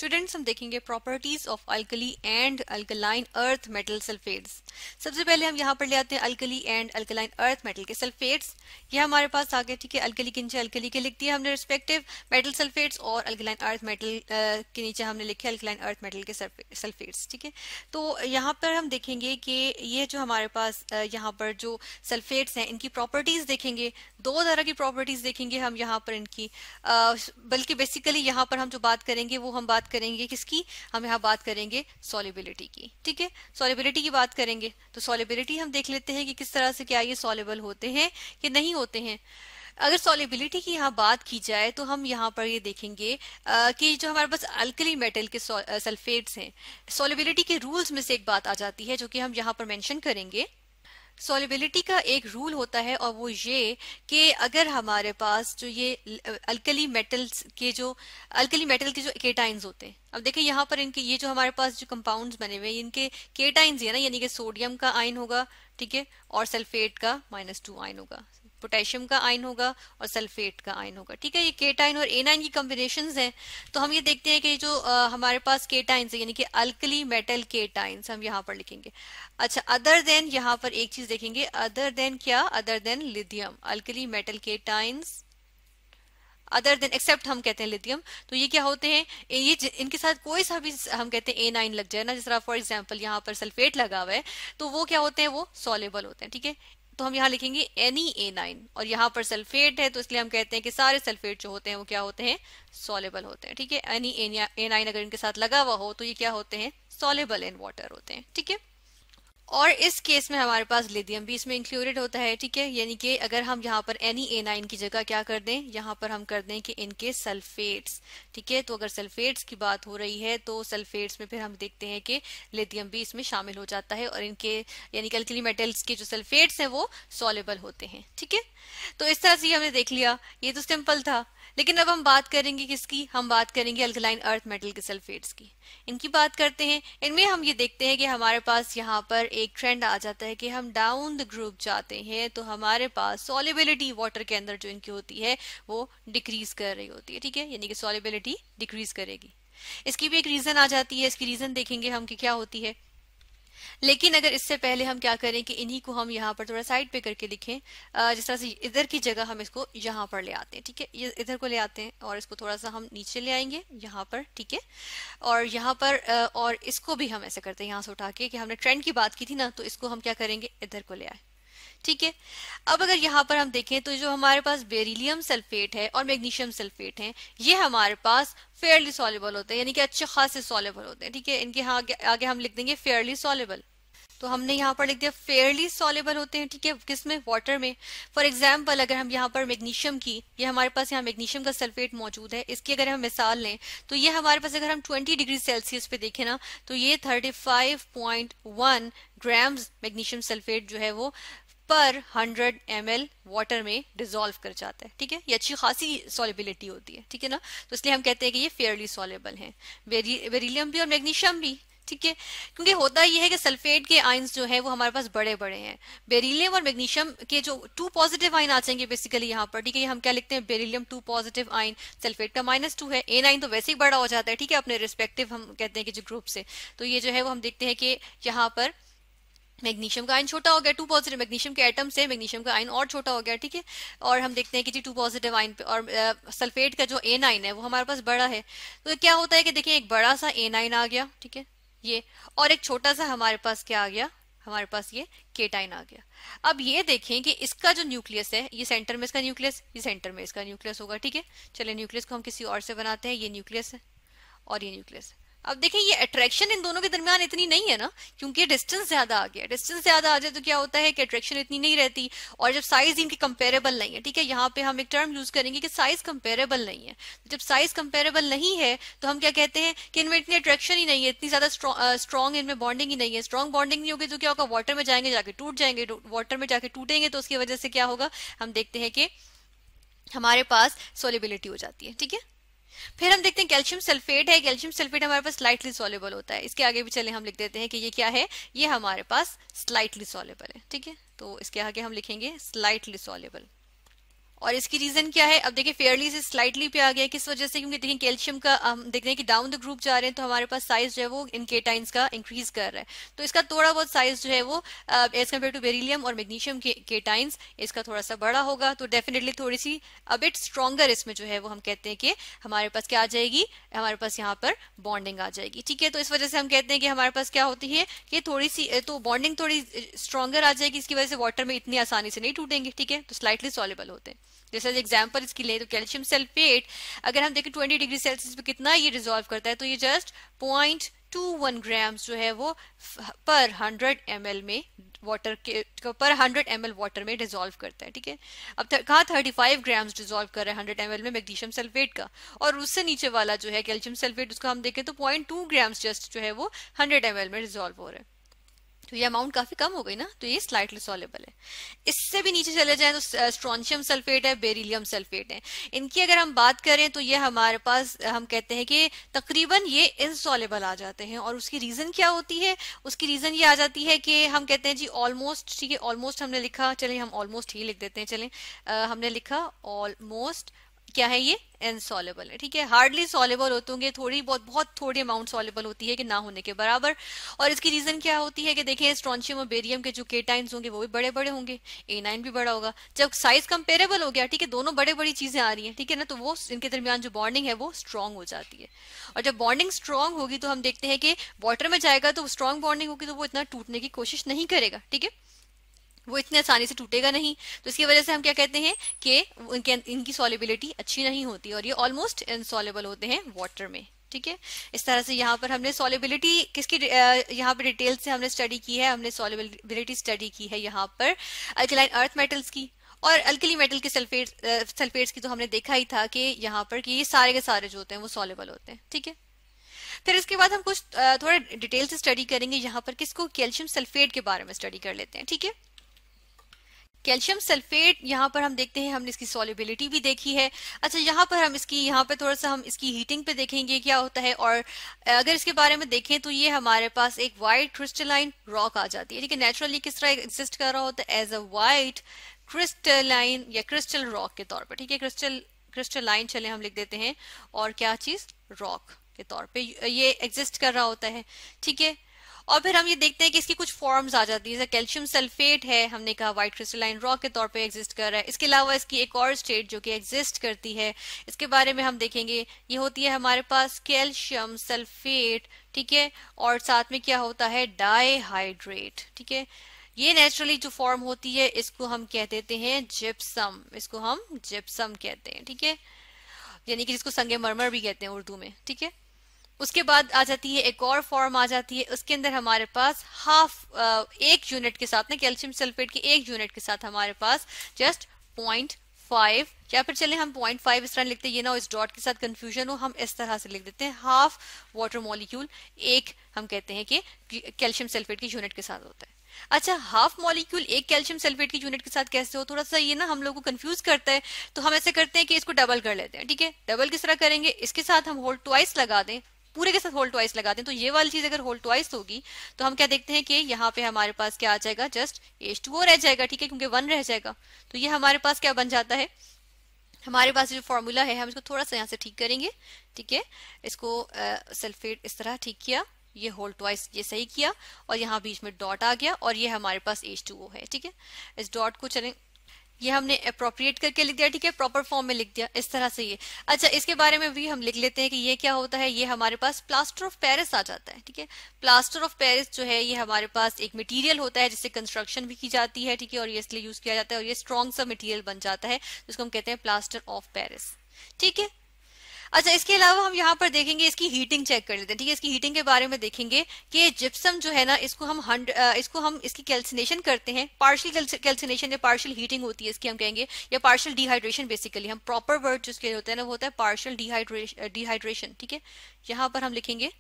Students हम देखेंगे properties of alkali and alkaline earth metal sulphates. सबसे पहले हम यहाँ पर ले आते हैं alkali and alkaline earth metal के सल्फेट्स। ये हमारे पास आ गए, ठीक है। अल्कली के नीचे अल्कली के लिख दिया हमने रिस्पेक्टिव मेटल सल्फेट्स, और अल्कलाइन अर्थ मेटल के नीचे हमने लिखे अल्कलाइन अर्थ मेटल के सल्फेट्स, ठीक है। तो यहाँ पर हम देखेंगे कि ये जो हमारे पास यहाँ पर जो सल्फेट्स हैं इनकी प्रॉपर्टीज देखेंगे। दो तरह की प्रॉपर्टीज देखेंगे हम यहाँ पर इनकी, बल्कि बेसिकली यहाँ पर हम जो बात करेंगे वो हम बात करेंगे किसकी, हम यहाँ बात करेंगे सॉल्युबिलिटी की, ठीक है। सॉल्युबिलिटी की बात करेंगे तो सॉल्युबिलिटी हम देख लेते हैं कि किस तरह से क्या ये सॉल्युबल होते हैं कि नहीं होते हैं। अगर सॉल्युबिलिटी की यहाँ बात की जाए तो हम यहाँ पर ये देखेंगे कि जो हमारे पास अल्कली मेटल के सल्फेट्स हैं, सॉल्युबिलिटी के रूल्स में से एक बात आ जाती है जो कि हम यहाँ पर मेंशन करेंगे। सॉल्युबिलिटी का एक रूल होता है और वो ये कि अगर हमारे पास जो ये अल्कली मेटल के जो केटाइंस होते हैं, अब देखिए यहाँ पर इनके ये जो हमारे पास जो कंपाउंड्स बने हुए हैं इनके केटाइंस है ना, यानी कि सोडियम का आयन होगा, ठीक है, और सल्फेट का -2 आयन होगा, पोटेशियम का आयन होगा और सल्फेट का आयन होगा, ठीक है। ये केटाइन और एनाइन की कॉम्बिनेशंस हैं। तो हम ये देखते हैं कि जो हमारे पास केटाइंस है यानी कि अल्कली मेटल केटाइंस हम यहाँ पर लिखेंगे। अच्छा, अदर देन यहाँ पर एक चीज देखेंगे, अदर देन क्या, other than lithium, alkali metal cations other than except हम कहते हैं लिथियम। तो ये क्या होते हैं, ये इनके साथ कोई सा भी हम कहते हैं A9 लग जाए ना, जिस तरह फॉर एग्जांपल यहाँ पर सल्फेट लगा हुआ है तो वो क्या होते हैं, वो सॉल्युबल होते हैं, ठीक है। तो हम यहाँ लिखेंगे एनी A9 और यहाँ पर सल्फेट है तो इसलिए हम कहते हैं कि सारे सल्फेट जो होते हैं वो क्या होते हैं, सॉल्युबल होते हैं, ठीक है। एनी A9 अगर इनके साथ लगा हुआ हो तो ये क्या होते हैं, सॉल्युबल इन वाटर होते हैं, ठीक है। और इस केस में हमारे पास लिथियम भी इसमें इंक्लूडेड होता है, ठीक है। यानी कि अगर हम यहाँ पर एनी A9 की जगह क्या कर दें, यहाँ पर हम कर दें कि इनके सल्फेट्स, ठीक है। तो अगर सल्फेट्स की बात हो रही है तो सल्फेट्स में फिर हम देखते हैं कि लिथियम भी इसमें शामिल हो जाता है और इनके यानी कि अल्कली मेटल्स के जो सल्फेट्स हैं वो सॉल्युबल होते हैं, ठीक है। तो इस तरह से हमने देख लिया, ये तो सिंपल था। लेकिन अब हम बात करेंगे किसकी, हम बात करेंगे अल्कलाइन अर्थ मेटल के सल्फेट्स की। इनकी बात करते हैं। इनमें हम ये देखते हैं कि हमारे पास यहाँ पर एक ट्रेंड आ जाता है कि हम डाउन द ग्रुप जाते हैं तो हमारे पास सॉल्युबिलिटी वाटर के अंदर जो इनकी होती है वो डिक्रीज कर रही होती है, ठीक है। यानी कि सॉल्युबिलिटी डिक्रीज करेगी। इसकी भी एक रीजन आ जाती है, इसकी रीजन देखेंगे हम कि क्या होती है। लेकिन अगर इससे पहले हम क्या करें कि इन्हीं को हम यहाँ पर थोड़ा साइड पे करके लिखें, जिस तरह से इधर की जगह हम इसको यहाँ पर ले आते हैं, ठीक है। ये इधर को ले आते हैं और इसको थोड़ा सा हम नीचे ले आएंगे यहाँ पर, ठीक है। और यहाँ पर और इसको भी हम ऐसे करते हैं यहाँ से उठा के, कि हमने ट्रेंड की बात की थी ना, तो इसको हम क्या करेंगे, इधर को ले आए, ठीक है। अब अगर यहाँ पर हम देखें तो जो हमारे पास बेरिलियम सल्फेट है और मैग्नीशियम सल्फेट है ये हमारे पास फेयरली सॉल्युबल होते हैं, यानी कि अच्छे खासे सॉल्युबल होते हैं, ठीक है। इनके यहाँ आगे हम लिख देंगे फेयरली सॉल्युबल। तो हमने यहाँ पर लिख दिया फेयरली सॉल्युबल होते हैं, ठीक है। किसमें, वाटर में। फॉर एग्जाम्पल अगर हम यहाँ पर मैग्नीशियम की, ये हमारे पास यहाँ मैग्नीशियम का सल्फेट मौजूद है, इसकी अगर हम मिसाल लें तो ये हमारे पास अगर हम 20 डिग्री सेल्सियस पे देखें ना तो ये 35.1 ग्राम्स मैग्नीशियम सल्फेट जो है वो पर 100 ml वाटर में डिसॉल्व कर जाता है, ठीक है। ये अच्छी खासी सॉल्युबिलिटी होती है, ठीक है ना। तो इसलिए हम कहते हैं कि ये फेयरली सॉल्युबल है, बेरिलियम भी और मैग्नीशियम भी, ठीक है। क्योंकि होता ये है कि सल्फेट के आयंस जो है वो हमारे पास बड़े बड़े हैं। बेरिलियम और मैग्नीशियम के जो 2 पॉजिटिव आयन आ जाएंगे बेसिकली यहाँ पर, ठीक है। हम क्या लिखते हैं, बेरिलियम 2 पॉजिटिव आयन, सल्फेट का -2 है, A9 तो वैसे ही बड़ा हो जाता है, ठीक है, अपने रिस्पेक्टिव हम कहते हैं कि जो ग्रुप से। तो ये जो है वो हम देखते हैं कि यहाँ पर मैग्नीशियम का आयन छोटा हो गया, 2 पॉजिटिव मैग्नीशियम के एटम से मैग्नीशियम का आयन और छोटा हो गया, ठीक है। और हम देखते हैं कि जी 2 पॉजिटिव आयन पे और सल्फेट का जो A9 है वो हमारे पास बड़ा है। तो क्या होता है कि देखिए एक बड़ा सा A9 आ गया, ठीक है, ये, और एक छोटा सा हमारे पास क्या आ गया, हमारे पास ये केटाइन आ गया। अब ये देखें कि इसका जो न्यूक्लियस है, ये सेंटर में इसका न्यूक्लियस, ये सेंटर में इसका न्यूक्लियस होगा, ठीक है। चलिए न्यूक्लियस को हम किसी और से बनाते हैं, ये न्यूक्लियस है और ये न्यूक्लियस है। अब देखें ये अट्रैक्शन इन दोनों के दरमियान इतनी नहीं है ना, क्योंकि डिस्टेंस ज्यादा आ गया। डिस्टेंस ज्यादा आ जाए तो क्या होता है कि अट्रैक्शन इतनी नहीं रहती, और जब साइज इनकी कंपेरेबल नहीं है, ठीक है, यहाँ पे हम एक टर्म यूज करेंगे कि साइज कंपेरेबल नहीं है। जब साइज कंपेरेबल नहीं है तो हम क्या कहते हैं कि इनमें इतनी अट्रैक्शन ही नहीं है, इतनी ज्यादा स्ट्रॉन्ग इनमें बॉन्डिंग ही नहीं है। स्ट्रॉन्ग बॉन्डिंग नहीं होगी तो क्या होगा, वाटर में जाएंगे जाके टूट जाएंगे, वाटर में जाके टूटेंगे तो उसकी वजह से क्या होगा, हम देखते हैं कि हमारे पास सोलिबिलिटी हो जाती है, ठीक है। फिर हम देखते हैं कैल्शियम सल्फेट है। कैल्शियम सल्फेट हमारे पास स्लाइटली सॉल्युबल होता है। इसके आगे भी चले हम लिख देते हैं कि ये क्या है, ये हमारे पास स्लाइटली सॉल्युबल है, ठीक है। तो इसके आगे हम लिखेंगे स्लाइटली सॉल्युबल। और इसकी रीजन क्या है, अब देखिए फेयरली से स्लाइटली पे आ गया, किस वजह से, क्योंकि देखिए कैल्शियम का हम देख रहे हैं कि डाउन द ग्रुप जा रहे हैं तो हमारे पास साइज जो है वो इन केटाइंस का इंक्रीज कर रहा है, तो इसका थोड़ा बहुत साइज जो है वो एज कम्पेयर टू बेरिलियम और मैग्नीशियम के केटाइंस इसका थोड़ा सा बड़ा होगा, तो डेफिनेटली थोड़ी सी अबिट स्ट्रॉन्गर इसमें जो है वो हम कहते हैं कि हमारे पास क्या आ जाएगी, हमारे पास यहाँ पर बॉन्डिंग आ जाएगी। ठीक है, तो इस वजह से हम कहते हैं कि हमारे पास क्या होती है कि थोड़ी सी तो बॉन्डिंग थोड़ी स्ट्रॉन्गर आ जाएगी, इसकी वजह से वाटर में इतनी आसानी से नहीं टूटेंगे। ठीक है, तो स्लाइटली सॉल्युबल होते हैं। जैसे एग्जांपल इसकी ले तो कैल्शियम सल्फेट अगर हम देखें 20 डिग्री सेल्सियस पे कितना ये रिजॉल्व करता है, तो ये जस्ट 0.21 ग्राम्स जो है वो पर 100 ml में वाटर के पर 100 ml वाटर में डिजोल्व करता है। ठीक है, अब कहा 35 ग्राम्स डिजोल्व कर रहा है 100 ml में मैग्नीशियम सल्फेट का, और उससे नीचे वाला जो है कैल्शियम सल्फेट उसको हम देखें तो 0.2 ग्राम्स जस्ट जो है वो 100 ml में डिजोल्व हो रहा है, तो ये अमाउंट काफी कम हो गई ना, तो ये स्लाइटली सॉल्युबल है। इससे भी नीचे चले जाएं तो स्ट्रोंशियम सल्फेट है, बेरिलियम सल्फेट है। इनकी अगर हम बात करें तो ये हमारे पास हम कहते हैं कि तकरीबन ये इनसॉल्युबल आ जाते हैं, और उसकी रीजन क्या होती है, उसकी रीजन ये आ जाती है कि हम कहते हैं जी ऑलमोस्ट, ठीक है ऑलमोस्ट हमने लिखा, चलिए हम ऑलमोस्ट ही लिख देते हैं, चलें हमने लिखा ऑलमोस्ट क्या है ये इनसॉल्युबल है। ठीक है, हार्डली सॉल्युबल होते होंगे, थोड़ी बहुत थोड़ी अमाउंट सॉल्युबल होती है कि ना होने के बराबर, और इसकी रीजन क्या होती है कि देखिए स्ट्रोंशियम और बेरियम के जो केटाइंस होंगे वो भी बड़े बड़े होंगे, A9 भी बड़ा होगा, जब साइज कंपेरेबल हो गया, ठीक है दोनों बड़े बड़ी चीजें आ रही हैं, ठीक है ना, तो वो इनके दरमियान जो बॉन्डिंग है वो स्ट्रांग हो जाती है, और जब बॉन्डिंग स्ट्रांग होगी तो हम देखते हैं कि वाटर में जाएगा तो स्ट्रांग बॉन्डिंग होगी तो वो इतना टूटने की कोशिश नहीं करेगा। ठीक है, वो इतने आसानी से टूटेगा नहीं, तो इसकी वजह से हम क्या कहते हैं कि इनकी सॉल्युबिलिटी अच्छी नहीं होती, और ये ऑलमोस्ट इनसॉल्युबल होते हैं वाटर में। ठीक है, इस तरह से यहाँ पर हमने सॉल्युबिलिटी किसकी यहाँ पर डिटेल से हमने स्टडी की है, हमने सॉल्युबिलिटी स्टडी की है यहाँ पर अल्कलाइन अर्थ मेटल्स की, और अल्कली मेटल के सल्फेट्स की तो हमने देखा ही था कि यहाँ पर कि ये सारे के सारे जो होते हैं वो सॉल्युबल होते हैं। ठीक है, फिर इसके बाद हम कुछ थोड़ा डिटेल से स्टडी करेंगे यहाँ पर, किसको कैल्शियम सल्फेट के बारे में स्टडी कर लेते हैं। ठीक है, कैल्शियम सल्फेट यहाँ पर हम देखते हैं, हमने इसकी सॉल्युबिलिटी भी देखी है। अच्छा, यहाँ पर हम इसकी यहाँ पे थोड़ा सा हम इसकी हीटिंग पे देखेंगे क्या होता है, और अगर इसके बारे में देखें तो ये हमारे पास एक वाइट क्रिस्टलाइन रॉक आ जाती है। ठीक है, नेचुरली किस तरह एग्जिस्ट कर रहा होता है, एज अ वाइट क्रिस्टलाइन या क्रिस्टल रॉक के तौर पर। ठीक है, क्रिस्टलाइन चले हम लिख देते हैं, और क्या चीज रॉक के तौर पे ये एग्जिस्ट कर रहा होता है। ठीक है, और फिर हम ये देखते हैं कि इसकी कुछ फॉर्म्स आ जाती है, जैसे कैल्शियम सल्फेट है, हमने कहा व्हाइट क्रिस्टलाइन रॉक के तौर पे एग्जिस्ट कर रहा है। इसके अलावा इसकी एक और स्टेट जो कि एग्जिस्ट करती है, इसके बारे में हम देखेंगे, ये होती है हमारे पास कैल्शियम सल्फेट। ठीक है, और साथ में क्या होता है, डाईहाइड्रेट। ठीक है, ये नेचुरली जो फॉर्म होती है इसको हम कह देते हैं जिप्सम, इसको हम जिप्सम कहते हैं। ठीक है, यानी कि जिसको संगमरमर भी कहते हैं उर्दू में। ठीक है, उसके बाद आ जाती है एक और फॉर्म आ जाती है, उसके अंदर हमारे पास एक यूनिट के साथ ना, कैल्शियम सल्फेट के एक यूनिट के साथ हमारे पास जस्ट 0.5, या फिर चले हम 0.5 इस तरह लिखते हैं, ये ना इस डॉट के साथ कंफ्यूजन हो, हम इस तरह से लिख देते हैं हाफ वाटर मॉलिक्यूल एक, हम कहते हैं कि कैल्शियम सल्फेट की यूनिट के साथ होता है। अच्छा, हाफ मॉलिक्यूल एक कैल्शियम सल्फेट की यूनिट के साथ कैसे हो, थोड़ा सा ये ना हम लोग को कंफ्यूज करता है, तो हम ऐसे करते हैं कि इसको डबल कर लेते हैं। ठीक है, डबल किस तरह करेंगे, इसके साथ हम होल ट्वाइस लगा दें, पूरे के साथ होल ट्वाइस लगा दें, तो ये वाली चीज अगर होल ट्वाइस होगी तो हम क्या देखते हैं कि यहाँ पे हमारे पास क्या आ जाएगा, जस्ट H2O रह जाएगा। ठीक है, क्योंकि 1 रह जाएगा, तो ये हमारे पास क्या बन जाता है, हमारे पास जो फॉर्मूला है हम इसको थोड़ा सा यहाँ से ठीक करेंगे। ठीक है, इसको सल्फेट इस तरह ठीक किया, ये होल ट्वाइस ये सही किया, और यहाँ बीच में डॉट आ गया, और ये हमारे पास H2O है। ठीक है, इस डॉट को चलें, ये हमने अप्रोप्रिएट करके लिख दिया। ठीक है, प्रॉपर फॉर्म में लिख दिया इस तरह से ये। अच्छा, इसके बारे में भी हम लिख लेते हैं कि ये क्या होता है, ये हमारे पास प्लास्टर ऑफ पेरिस आ जाता है। ठीक है, प्लास्टर ऑफ पेरिस जो है ये हमारे पास एक मटेरियल होता है जिससे कंस्ट्रक्शन भी की जाती है। ठीक है, और ये इसलिए यूज किया जाता है, और ये स्ट्रॉन्ग सा मटेरियल बन जाता है जिसको हम कहते हैं प्लास्टर ऑफ पेरिस। ठीक है, अच्छा, इसके अलावा हम यहाँ पर देखेंगे, इसकी हीटिंग चेक कर लेते हैं। ठीक है, इसकी हीटिंग के बारे में देखेंगे कि जिप्सम जो है ना, इसको हम इसकी कैल्सिनेशन करते हैं, पार्शियल कैल्सिनेशन या पार्शियल हीटिंग होती है इसकी, हम कहेंगे, या पार्शियल डिहाइड्रेशन। बेसिकली हम प्रॉपर वर्ड जिसके होते हैं ना वो होता है पार्शियल डिहाइड्रेशन। ठीक है, यहाँ पर हम लिखेंगे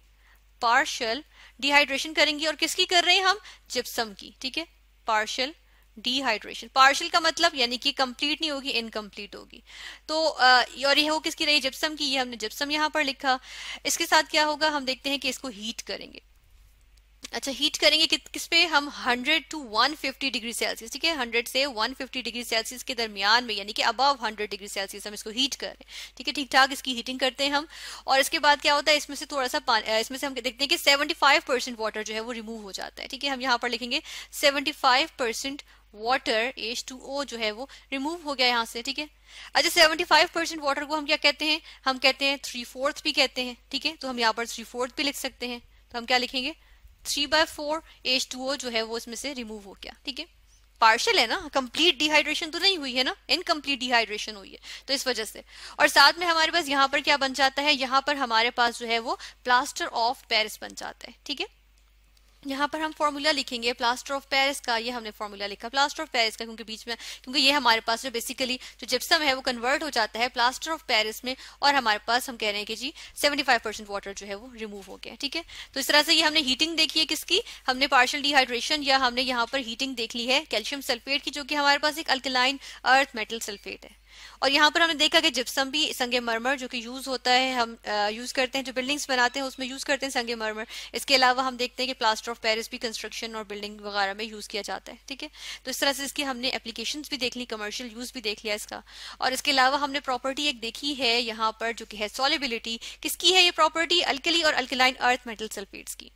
पार्शियल डिहाइड्रेशन करेंगे, और किसकी कर रहे हैं हम, जिप्सम की। ठीक है, पार्शियल डिहाइड्रेशन, पार्शियल का मतलब यानी कि कंप्लीट नहीं होगी, इनकम्प्लीट होगी, तो और ये हो किसकी रही, जिप्सम की, ये हमने जिप्सम यहाँ पर लिखा। इसके साथ क्या होगा, हम देखते हैं कि इसको हीट करेंगे। अच्छा, हीट करेंगे किस पे हम 100 टू 150 डिग्री सेल्सियस, ठीक है, 100 से 150 डिग्री सेल्सियस के दरमियान में, यानी कि अबव 100 डिग्री सेल्सियस हम इसको हीट कर रहे हैं, ठीक है, ठीक ठाक इसकी हीटिंग करते हैं हम। और इसके बाद क्या होता है, इसमें से थोड़ा सा पानी, इसमें से हम देखते हैं कि 75% वाटर जो है वो रिमूव हो जाता है, ठीक है, हम यहाँ पर लिखेंगे 75% वाटर H2O जो है वो रिमूव हो गया यहाँ से, ठीक है। अच्छा, 75% वाटर को हम क्या कहते हैं, हम कहते हैं 3/4 भी कहते हैं, ठीक है, तो हम यहाँ पर 3/4 भी लिख सकते हैं। तो हम क्या लिखेंगे, 3/4 H2O जो है वो इसमें से रिमूव हो गया, ठीक है। पार्शियल है ना, कंप्लीट डिहाइड्रेशन तो नहीं हुई है ना, इनकम्प्लीट डिहाइड्रेशन हुई है, तो इस वजह से। और साथ में हमारे पास यहाँ पर क्या बन जाता है, यहाँ पर हमारे पास जो है वो प्लास्टर ऑफ पेरिस बन जाता है, ठीक है। यहाँ पर हम फॉर्मूला लिखेंगे प्लास्टर ऑफ पेरिस का, ये हमने फॉर्मूला लिखा प्लास्टर ऑफ पेरिस का, क्योंकि बीच में, क्योंकि ये हमारे पास जो बेसिकली जो जिप्सम है वो कन्वर्ट हो जाता है प्लास्टर ऑफ पेरिस में, और हमारे पास हम कह रहे हैं कि जी 75% वाटर जो है वो रिमूव हो गया, ठीक है। तो इस तरह से ये हमने हीटिंग देखी है किसकी, हमने पार्शियल डिहाइड्रेशन, या हमने यहाँ पर हीटिंग देख ली है कैल्शियम सल्फेट की, जो कि हमारे पास एक अल्कलाइन अर्थ मेटल सल्फेट है। और यहाँ पर हमने देखा कि जिप्सम भी संगमरमर जो कि यूज होता है, हम यूज करते हैं, जो बिल्डिंग्स बनाते हैं उसमें यूज करते हैं संगमरमर। इसके अलावा हम देखते हैं कि प्लास्टर ऑफ पेरिस भी कंस्ट्रक्शन और बिल्डिंग वगैरह में यूज किया जाता है, ठीक है। तो इस तरह से इसकी हमने एप्लीकेशंस भी देख ली, कमर्शियल यूज भी देख लिया इसका। और इसके अलावा हमने प्रॉपर्टी एक देखी है यहाँ पर, जो कि है सॉल्युबिलिटी। किसकी है ये प्रॉपर्टी, अल्कली और अल्कलाइन अर्थ मेटल सल्फेट्स की।